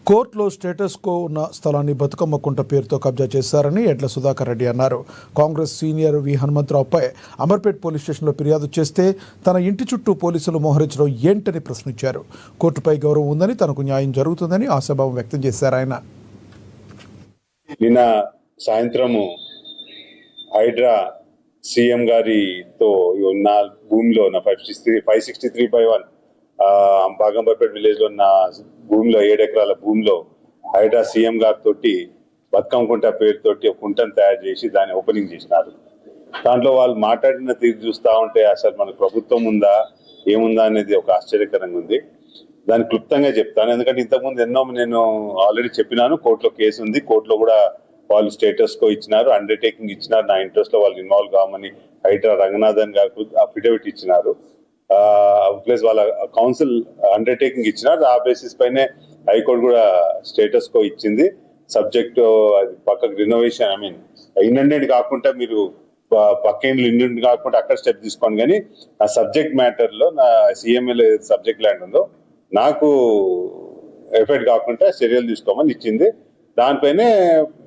కోర్టులో status quo ఉన్న స్థలాన్ని బతుకమ్మ కుంట పేరుతో కబ్జా చేశారని ఎడ్ల సుధాకర్ రెడ్డి అన్నారు. కాంగ్రెస్ సీనియర్ వి హనుమంతరావుపై అమర్పేట్ పోలీస్ స్టేషన్లో ఫిర్యాదు చేస్తే తన ఇంటి చుట్టూ పోలీసులు మోహరించడం ఏంటని ప్రశ్నించారు. కోర్టుపై గౌరవం ఉందని, తనకు న్యాయం జరుగుతుందని ఆశాభావం వ్యక్తం చేశారు. ఆయన నిన్న సాయంత్రము హైడ్రా సీఎం గారితో ఉన్న భూమిలో 563/1 బాగంబర్పేట విలేజ్ లో ఉన్న భూమిలో 7 ఎకరాల భూమిలో హైడ్రా సీఎం గారితో బతుకమ్మ కుంట పేరుతోటి ఒక కుంటను తయారు చేసి దాన్ని ఓపెనింగ్ చేసినారు. దాంట్లో వాళ్ళు మాట్లాడిన తీరు చూస్తా ఉంటే అసలు మన ప్రభుత్వం ఉందా ఏముందా అనేది ఒక ఆశ్చర్యకరంగా ఉంది. దాన్ని క్లుప్తంగా చెప్తాను, ఎందుకంటే ఇంతకుముందు ఎన్నో నేను ఆల్రెడీ చెప్పినాను. కోర్టులో కేసు ఉంది, కోర్టులో కూడా వాళ్ళు స్టేటస్ కో ఇచ్చినారు, అండర్టేకింగ్ ఇచ్చినారు. నా ఇంట్రెస్ట్ లో వాళ్ళు ఇన్వాల్వ్ కావమని హైడ్రా రంగనాథన్ గారు అఫిడవిట్ ఇచ్చినారు. ప్లస్ వాళ్ళ కౌన్సిల్ అండర్టేకింగ్ ఇచ్చినారు. ఆ బేసిస్ పైనే హైకోర్టు కూడా స్టేటస్ కో ఇచ్చింది. సబ్జెక్ట్ అది పక్కకు రినోవేషన్ ఇండిపెండెంట్ కాకుండా మీరు పక్కేండ్లు ఇండిపెండెంట్ కాకుండా అక్కడ స్టెప్ తీసుకోండి, కానీ ఆ సబ్జెక్ట్ మ్యాటర్ లో నా సిఎంఎల్ సబ్జెక్ట్ ల్యాండ్ ఉందో నాకు ఎఫెక్ట్ కాకుండా చర్యలు తీసుకోమని ఇచ్చింది. దానిపైనే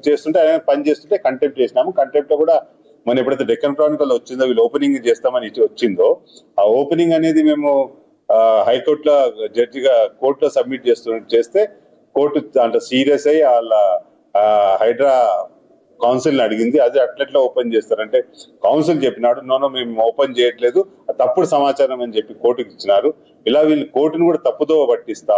చేస్తుంటే ఆయన పని చేస్తుంటే కంటెంప్ట్ చేసినాము. కంటెంప్ట్ లో కూడా మనం ఎప్పుడైతే డెక్కన్ క్రానికల్ వచ్చిందో వీళ్ళు ఓపెనింగ్ చేస్తామని వచ్చిందో ఆ ఓపెనింగ్ అనేది మేము హైకోర్టులో జడ్జిగా కోర్టులో సబ్మిట్ చేస్తే కోర్టు దాంట్లో సీరియస్ అయ్యి వాళ్ళ హైడ్రా కౌన్సిల్ అడిగింది. అది అట్లెట్లా ఓపెన్ చేస్తారంటే కౌన్సిల్ చెప్పినాడు, నో మేము ఓపెన్ చేయట్లేదు, తప్పుడు సమాచారం అని చెప్పి కోర్టుకి ఇచ్చినారు. ఇలా వీళ్ళు కోర్టును కూడా తప్పుదో పట్టిస్తా